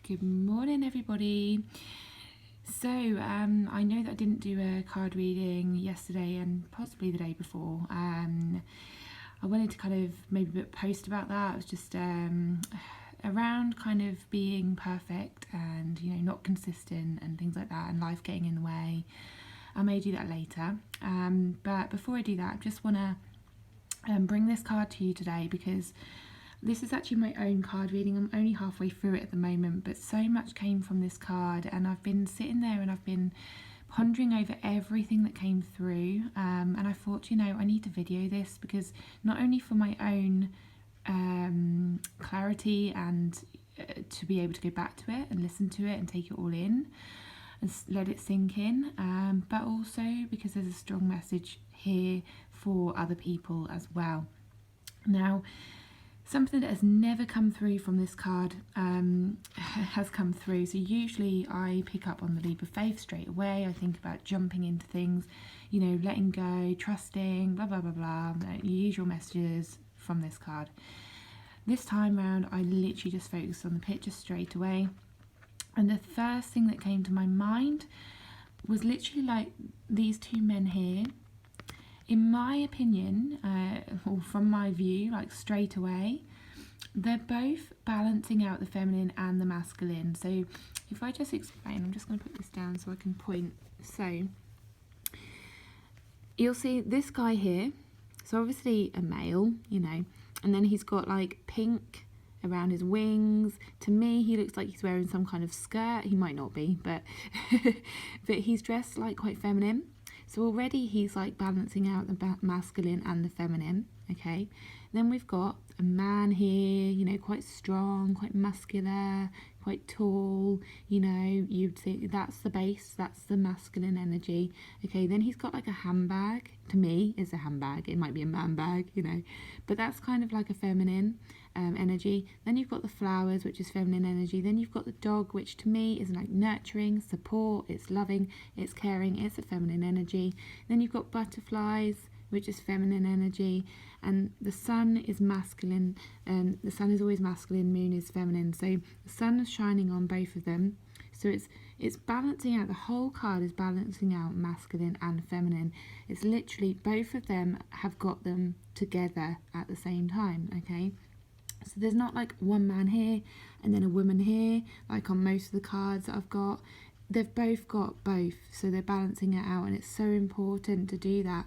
Good morning, everybody. So, I know that I didn't do a card reading yesterday and possibly the day before. I wanted to kind of maybe post about that. It was just around kind of being perfect and, not consistent and things like that, and life getting in the way. I may do that later. But before I do that, I just want to bring this card to you today because this is actually my own card reading. I'm only halfway through it at the moment, but so much came from this card, and I've been sitting there and I've been pondering over everything that came through, and I thought, I need to video this because not only for my own clarity and to be able to go back to it and listen to it and take it all in and let it sink in, but also because there's a strong message here for other people as well. Now, something that has never come through from this card has come through. So usually I pick up on the leap of faith straight away. I think about jumping into things, letting go, trusting, blah, blah, blah, blah. The usual messages from this card. This time round, I literally just focused on the picture straight away. And the first thing that came to my mind was literally like these two men here. In my opinion, or from my view, like straight away, they're both balancing out the feminine and the masculine. So if I just explain, I'm just going to put this down so I can point. So you'll see this guy here, so obviously a male, and then he's got like pink around his wings. To me, he looks like he's wearing some kind of skirt. He might not be, but but he's dressed like quite feminine. So already he's like balancing out the masculine and the feminine, okay? Then we've got a man here, quite strong, quite muscular, quite tall, you'd think that's the base, that's the masculine energy. Okay, then he's got like a handbag. To me, it's a handbag. It might be a man bag, but that's kind of like a feminine energy. Then you've got the flowers, which is feminine energy. Then you've got the dog, which to me is like nurturing, support, it's loving, it's caring, it's a feminine energy. Then you've got butterflies, which is feminine energy, and the sun is masculine. The sun is always masculine, moon is feminine. So the sun is shining on both of them. So it's balancing out. The whole card is balancing out masculine and feminine. It's literally both of them have got them together at the same time, okay? So there's not like one man here and then a woman here, like on most of the cards that I've got. They've both got both, so they're balancing it out, and it's so important to do that.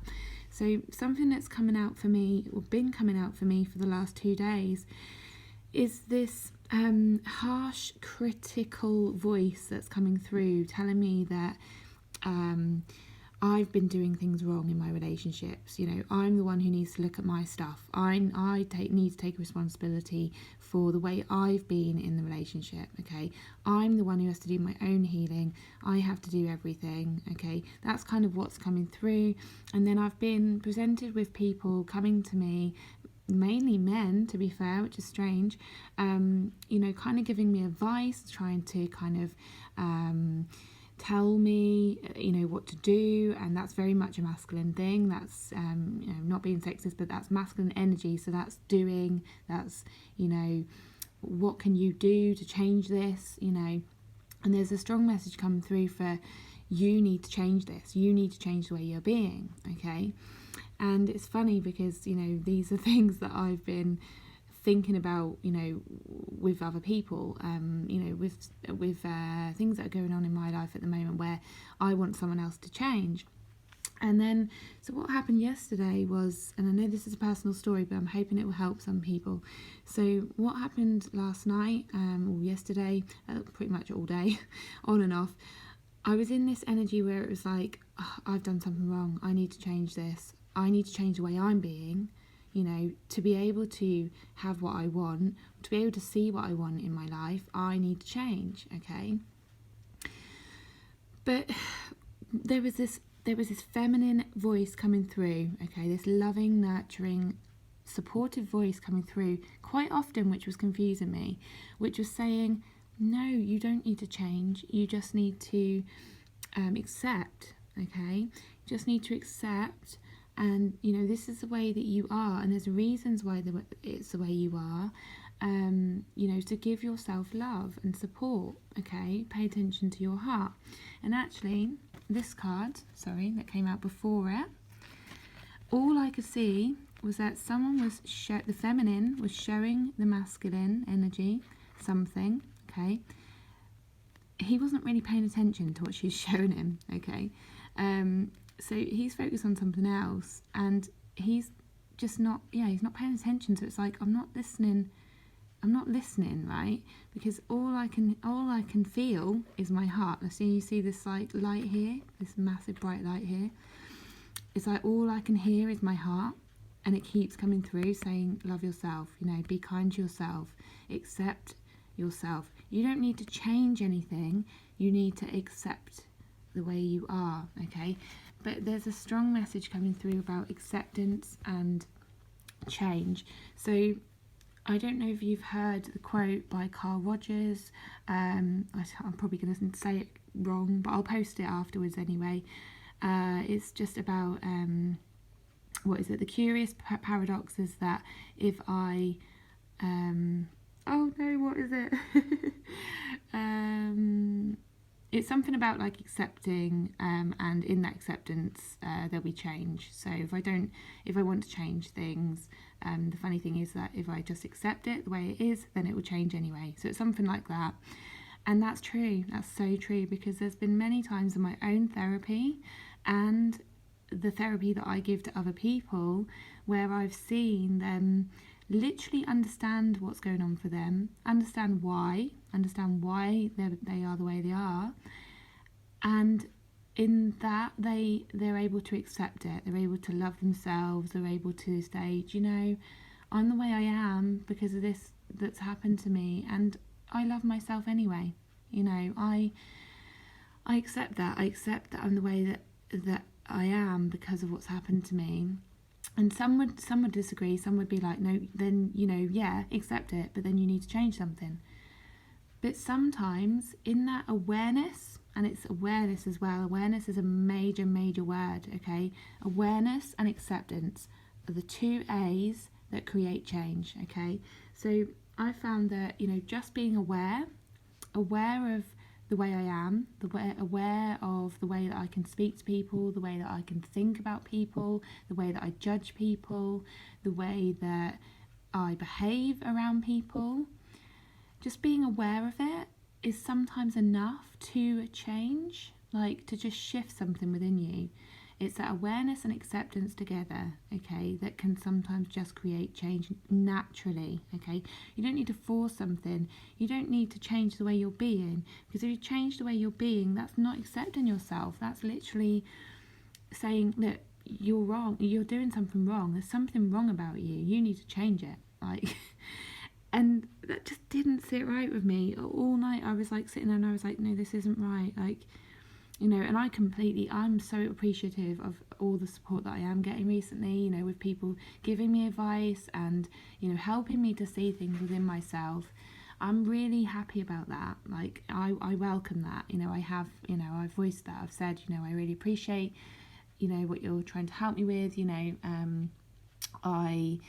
So something that's coming out for me, or been coming out for me for the last 2 days, is this harsh, critical voice that's coming through, telling me that I've been doing things wrong in my relationships. I'm the one who needs to look at my stuff. I need to take responsibility for the way I've been in the relationship, okay? I'm the one who has to do my own healing. I have to do everything, okay? That's kind of what's coming through. And then I've been presented with people coming to me, mainly men, to be fair, which is strange, kind of giving me advice, trying to kind of tell me, what to do, and that's very much a masculine thing. That's, not being sexist, but that's masculine energy. So that's doing, that's, what can you do to change this, and there's a strong message coming through for you need to change this. You need to change the way you're being, okay? And it's funny because, these are things that I've been thinking about, with other people, with things that are going on in my life at the moment where I want someone else to change. And then, so what happened yesterday was, and I know this is a personal story, but I'm hoping it will help some people. So what happened last night, or yesterday, pretty much all day, on and off, I was in this energy where it was like, oh, I've done something wrong. I need to change this. I need to change the way I'm being. To be able to have what I want, to be able to see what I want in my life, I need to change, okay? But there was this feminine voice coming through, okay? This loving, nurturing, supportive voice coming through quite often, which was confusing me, which was saying, no, you don't need to change. You just need to accept, okay? You just need to accept. And, this is the way that you are, and there's reasons why it's the way you are, to give yourself love and support, okay? Pay attention to your heart. And actually, this card, that came out before it, all I could see was that someone was, the feminine was showing the masculine energy something, okay? He wasn't really paying attention to what she was showing him, okay? So he's focused on something else, and he's just not, he's not paying attention. So it's like, I'm not listening, right? Because all I can feel is my heart. So you see this like light here, this massive bright light here. It's like all I can hear is my heart, and it keeps coming through saying, love yourself, be kind to yourself, accept yourself. You don't need to change anything, you need to accept the way you are, okay? But there's a strong message coming through about acceptance and change. So I don't know if you've heard the quote by Carl Rogers. I'm probably going to say it wrong, but I'll post it afterwards anyway. It's just about the curious paradox is that if I it's something about like accepting, and in that acceptance there'll be change. So if I want to change things, the funny thing is that if I just accept it the way it is, then it will change anyway. So it's something like that. And that's true, that's so true, because there's been many times in my own therapy and the therapy that I give to other people where I've seen them literally understand what's going on for them, understand why they are the way they are, and in that they're able to accept it, they're able to love themselves, they're able to say, I'm the way I am because of this that's happened to me, and I love myself anyway. I accept that. I accept that I'm the way that I am because of what's happened to me. And some would disagree. Some would be like, no, then accept it, but then you need to change something. But sometimes in that awareness, and it's awareness as well. Awareness is a major, major word. Okay, awareness and acceptance are the two A's that create change. Okay, so I found that just being aware of the way I am, aware of the way that I can speak to people, the way that I can think about people, the way that I judge people, the way that I behave around people. Just being aware of it is sometimes enough to change, like to just shift something within you. It's that awareness and acceptance together, okay, that can sometimes just create change naturally, okay? You don't need to force something. You don't need to change the way you're being, because if you change the way you're being, that's not accepting yourself. That's literally saying, look, you're wrong. You're doing something wrong. There's something wrong about you. You need to change it. Like, and that just didn't sit right with me. All night I was like sitting there and I was like, no, this isn't right. Like, and I'm so appreciative of all the support that I am getting recently, with people giving me advice and, helping me to see things within myself. I'm really happy about that. Like, I welcome that. I have, I've voiced that. I've said, I really appreciate, what you're trying to help me with, I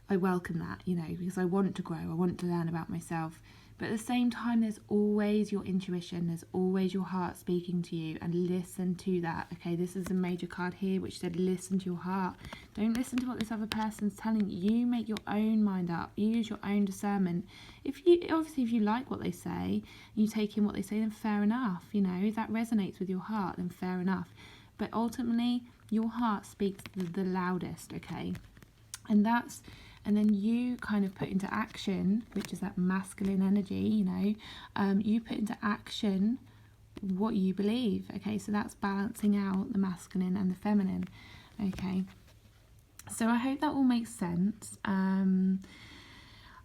welcome that, because I want to grow. I want to learn about myself. But at the same time, there's always your intuition, there's always your heart speaking to you, and listen to that. Okay, this is a major card here which said listen to your heart. Don't listen to what this other person's telling you. You make your own mind up. You use your own discernment. If you like what they say, you take in what they say, then fair enough. If that resonates with your heart, then fair enough. But ultimately, your heart speaks the loudest, okay? And then you kind of put into action, which is that masculine energy, you put into action what you believe, okay? So that's balancing out the masculine and the feminine, okay? So I hope that all makes sense. I'm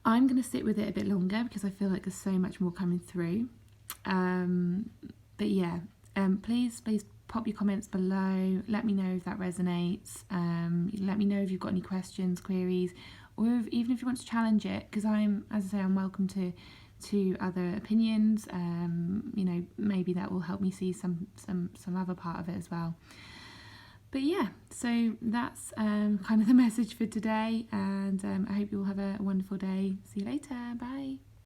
going to sit with it a bit longer because I feel like there's so much more coming through. But yeah, please pop your comments below. Let me know if that resonates. Let me know if you've got any questions, queries, or even if you want to challenge it, because I'm welcome to other opinions. Maybe that will help me see some other part of it as well. But yeah, so that's kind of the message for today, and I hope you all have a wonderful day. See you later. Bye.